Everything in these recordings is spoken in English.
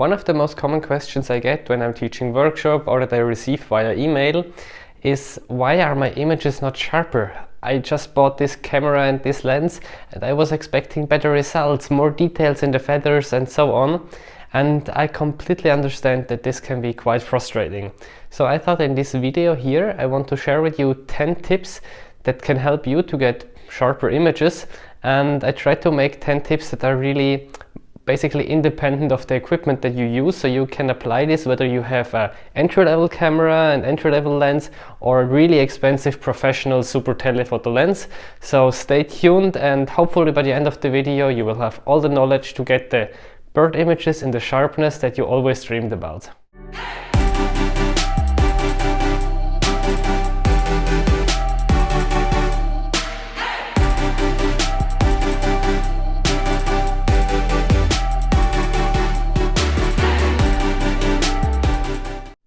One of the most common questions I get when I'm teaching workshop or that I receive via email is, why are my images not sharper? I just bought this camera and this lens and I was expecting better results, more details in the feathers and so on. And I completely understand that this can be quite frustrating. So I thought in this video here I want to share with you 10 tips that can help you to get sharper images, and I try to make 10 tips that are really basically independent of the equipment that you use, so you can apply this whether you have an entry-level camera and entry-level lens or a really expensive professional super telephoto lens. So stay tuned, and hopefully by the end of the video you will have all the knowledge to get the bird images in the sharpness that you always dreamed about.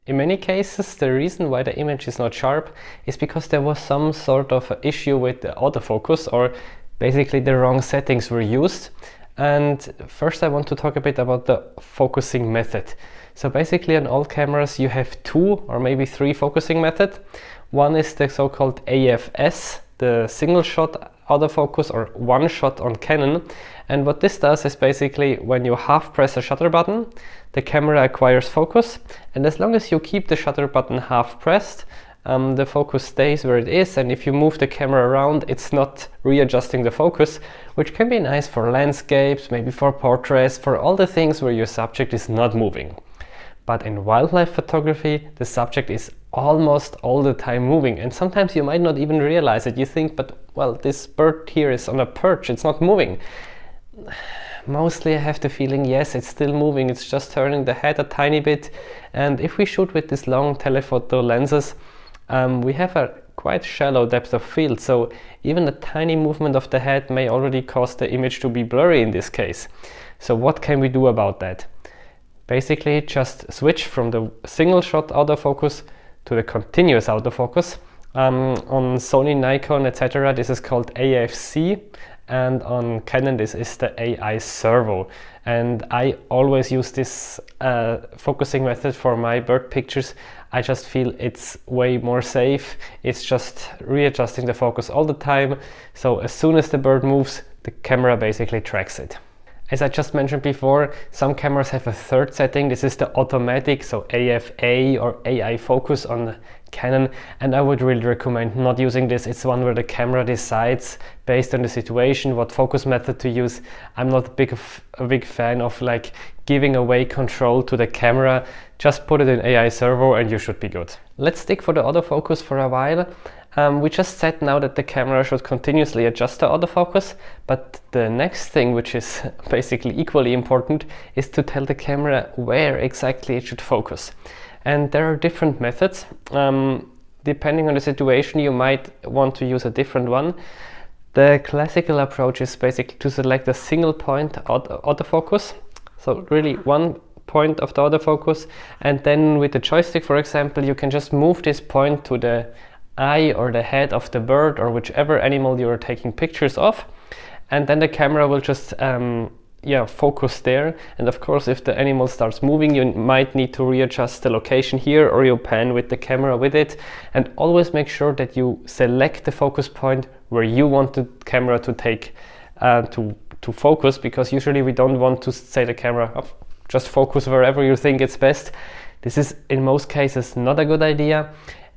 In many cases, the reason why the image is not sharp is because there was some sort of issue with the autofocus, or basically the wrong settings were used. And first I want to talk a bit about the focusing method. So basically on all cameras you have 2 or maybe 3 focusing methods. One is the so-called AFS, the single shot autofocus, or one shot on Canon. And what this does is basically when you half press a shutter button, the camera acquires focus, and as long as you keep the shutter button half pressed, the focus stays where it is, and if you move the camera around, it's not readjusting the focus, which can be nice for landscapes, maybe for portraits, for all the things where your subject is not moving. But in wildlife photography, the subject is almost all the time moving, and sometimes you might not even realize it. You think, but well, this bird here is on a perch, it's not moving. Mostly I have the feeling, yes, it's still moving, it's just turning the head a tiny bit. And if we shoot with these long telephoto lenses, we have a quite shallow depth of field, so even a tiny movement of the head may already cause the image to be blurry in this case. So what can we do about that? Basically just switch from the single shot autofocus to the continuous autofocus. On Sony, Nikon, etc. this is called AFC, and on Canon this is the AI servo. And I always use this focusing method for my bird pictures. I just feel it's way more safe. It's just readjusting the focus all the time, so as soon as the bird moves, the camera basically tracks it. As I just mentioned before, some cameras have a third setting. This is the automatic, so AFA or AI focus on Canon, and I would really recommend not using this. It's one where the camera decides based on the situation what focus method to use. I'm not a big fan of like giving away control to the camera. Just put it in AI servo and you should be good. Let's stick for the autofocus for a while. We just said now that the camera should continuously adjust the autofocus, but the next thing, which is basically equally important, is to tell the camera where exactly it should focus. And there are different methods. Depending on the situation, you might want to use a different one. The classical approach is basically to select a single point autofocus, so really one point of the autofocus, and then with the joystick, for example, you can just move this point to the eye or the head of the bird or whichever animal you are taking pictures of, and then the camera will just focus there. And of course, if the animal starts moving, you might need to readjust the location here, or you pan with the camera with it. And always make sure that you select the focus point where you want the camera to take to focus, because usually we don't want to say the camera, oh, just focus wherever you think it's best. This is in most cases not a good idea.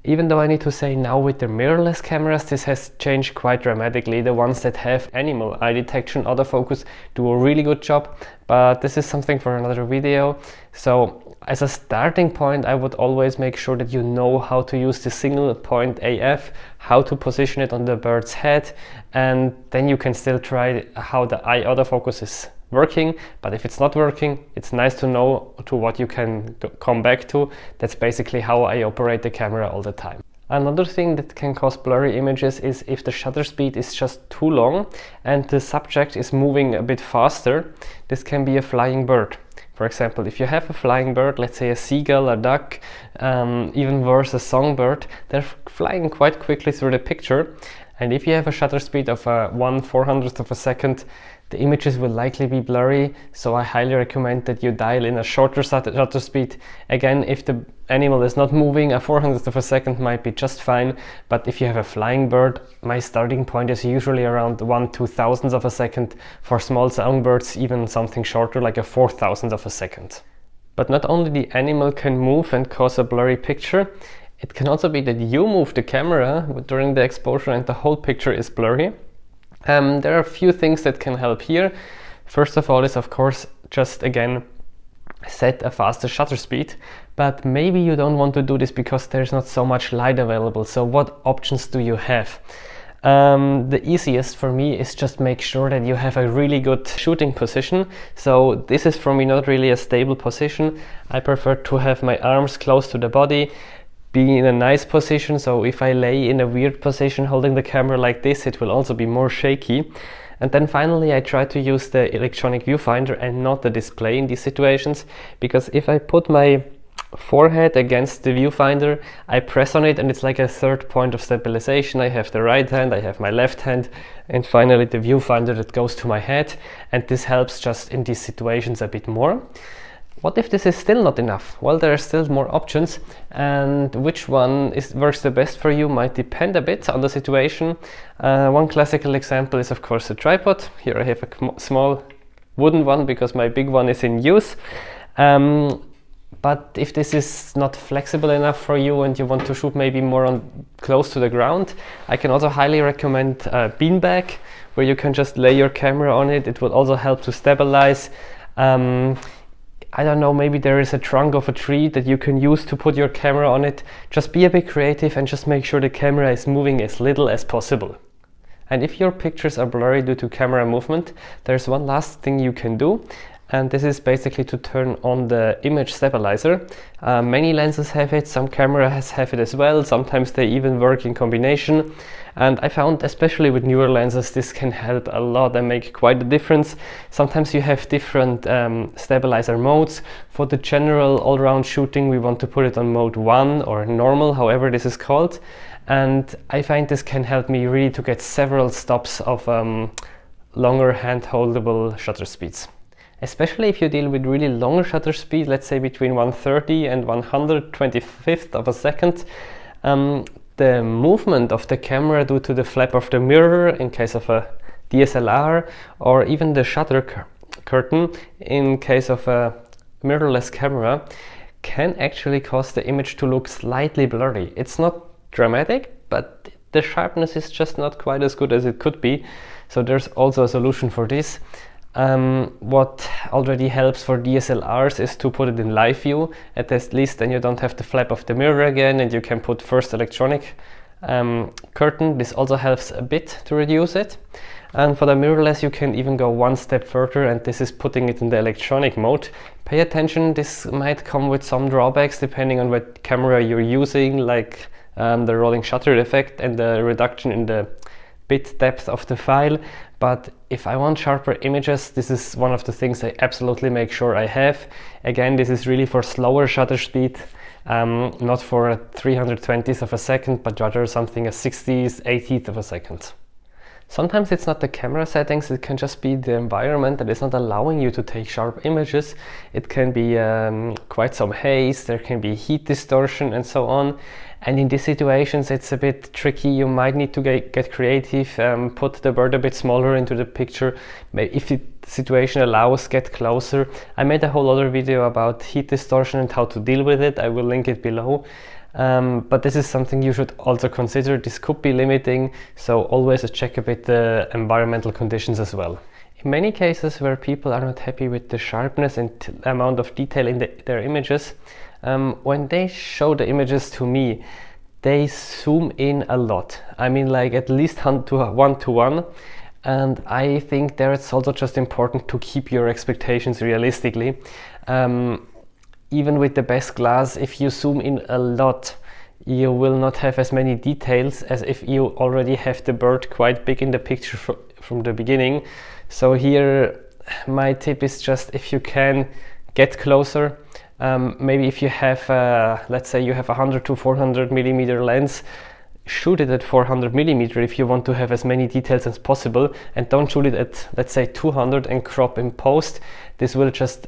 Even though I need to say now with the mirrorless cameras this has changed quite dramatically. The ones that have animal eye detection autofocus do a really good job, but this is something for another video. So as a starting point, I would always make sure that you know how to use the single point AF, how to position it on the bird's head, and then you can still try how the eye autofocus is working. But if it's not working, it's nice to know to what you can come back to. That's basically how I operate the camera all the time. Another thing that can cause blurry images is if the shutter speed is just too long and the subject is moving a bit faster. This can be a flying bird. For example, if you have a flying bird, let's say a seagull, a duck, even worse a songbird, they're flying quite quickly through the picture. And if you have a shutter speed of 1/400th of a second, the images will likely be blurry, so I highly recommend that you dial in a shorter shutter speed. Again, if the animal is not moving, a 400th of a second might be just fine, but if you have a flying bird, my starting point is usually around 1/2000th of a second. For small songbirds, even something shorter like a 4,000th of a second. But not only the animal can move and cause a blurry picture, it can also be that you move the camera during the exposure and the whole picture is blurry. There are a few things that can help here. First of all is, of course, just again set a faster shutter speed, but maybe you don't want to do this because there's not so much light available. So what options do you have? The easiest for me is just make sure that you have a really good shooting position. So this is for me not really a stable position. I prefer to have my arms close to the body, be in a nice position. So if I lay in a weird position holding the camera like this, it will also be more shaky. And then finally I try to use the electronic viewfinder and not the display in these situations, because if I put my forehead against the viewfinder, I press on it and it's like a third point of stabilization. I have the right hand, I have my left hand, and finally the viewfinder that goes to my head, and this helps just in these situations a bit more. What if this is still not enough? Well, there are still more options, and which one works the best for you might depend a bit on the situation. One classical example is of course a tripod. Here I have a small wooden one because my big one is in use. But if this is not flexible enough for you and you want to shoot maybe more close to the ground, I can also highly recommend a beanbag where you can just lay your camera on it. It will also help to stabilize. I don't know, maybe there is a trunk of a tree that you can use to put your camera on it. Just be a bit creative and just make sure the camera is moving as little as possible. And if your pictures are blurry due to camera movement, there's one last thing you can do. And this is basically to turn on the image stabilizer. Many lenses have it, some cameras have it as well. Sometimes they even work in combination. And I found, especially with newer lenses, this can help a lot and make quite a difference. Sometimes you have different stabilizer modes. For the general all-round shooting, we want to put it on mode 1 or normal, however this is called. And I find this can help me really to get several stops of longer hand-holdable shutter speeds. Especially if you deal with really longer shutter speed, let's say between 130 and 125th of a second, the movement of the camera due to the flap of the mirror in case of a DSLR, or even the shutter curtain in case of a mirrorless camera, can actually cause the image to look slightly blurry. It's not dramatic, but the sharpness is just not quite as good as it could be. So there's also a solution for this. What already helps for DSLRs is to put it in live view. At least then you don't have the flap of the mirror again, and you can put first electronic curtain. This also helps a bit to reduce it. And for the mirrorless you can even go one step further, and this is putting it in the electronic mode. Pay attention, this might come with some drawbacks depending on what camera you're using, like the rolling shutter effect and the reduction in the bit depth of the file. But if I want sharper images, this is one of the things I absolutely make sure I have. Again, this is really for slower shutter speed, not for a 320th of a second, but rather something a 60th, 80th of a second. Sometimes it's not the camera settings, it can just be the environment that is not allowing you to take sharp images. It can be quite some haze, there can be heat distortion and so on. And in these situations it's a bit tricky. You might need to get creative, put the bird a bit smaller into the picture. If the situation allows, get closer. I made a whole other video about heat distortion and how to deal with it. I will link it below. But this is something you should also consider. This could be limiting, so always check a bit the environmental conditions as well. In many cases where people are not happy with the sharpness and amount of detail in their images, when they show the images to me, they zoom in a lot. I mean, like at least 1 to 1. And I think there it's also just important to keep your expectations realistically. Even with the best glass, if you zoom in a lot, you will not have as many details as if you already have the bird quite big in the picture from the beginning. So here my tip is just, if you can, get closer. Maybe if you have, let's say you have 100 to 400 millimeter lens, shoot it at 400mm if you want to have as many details as possible, and don't shoot it at, let's say, 200 and crop in post. This will just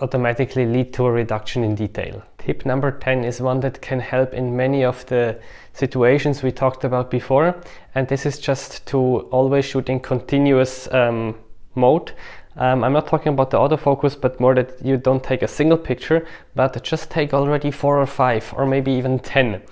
automatically lead to a reduction in detail. Tip number 10 is one that can help in many of the situations we talked about before, and this is just to always shoot in continuous mode. I'm not talking about the autofocus, but more that you don't take a single picture, but just take already 4 or 5 or maybe even 10.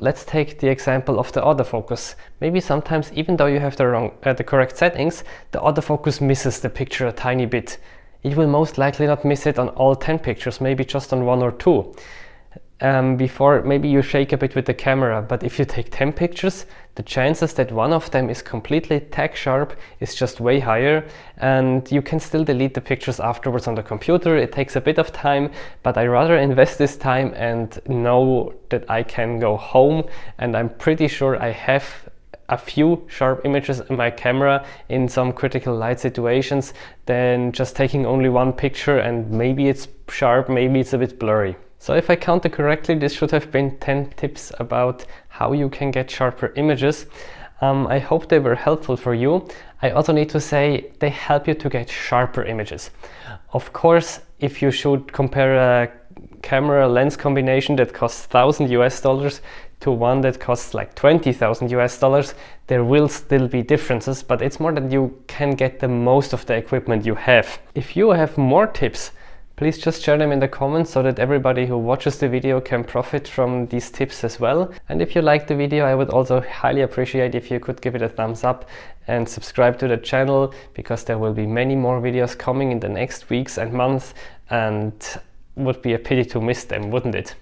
Let's take the example of the autofocus. Maybe sometimes, even though you have the correct settings, the autofocus misses the picture a tiny bit. It will most likely not miss it on all 10 pictures, maybe just on 1 or 2. Before maybe you shake a bit with the camera, but if you take 10 pictures, the chances that one of them is completely tag sharp is just way higher, and you can still delete the pictures afterwards on the computer. It takes a bit of time, but I rather invest this time and know that I can go home and I'm pretty sure I have a few sharp images in my camera in some critical light situations than just taking only one picture and maybe it's sharp, maybe it's a bit blurry. So if I counted correctly, this should have been 10 tips about how you can get sharper images. I hope they were helpful for you. I also need to say they help you to get sharper images. Of course, if you should compare a camera lens combination that costs $1,000 to one that costs like $20,000, there will still be differences, but it's more that you can get the most of the equipment you have. If you have more tips, please just share them in the comments so that everybody who watches the video can profit from these tips as well. And if you liked the video, I would also highly appreciate if you could give it a thumbs up and subscribe to the channel, because there will be many more videos coming in the next weeks and months, and would be a pity to miss them, wouldn't it?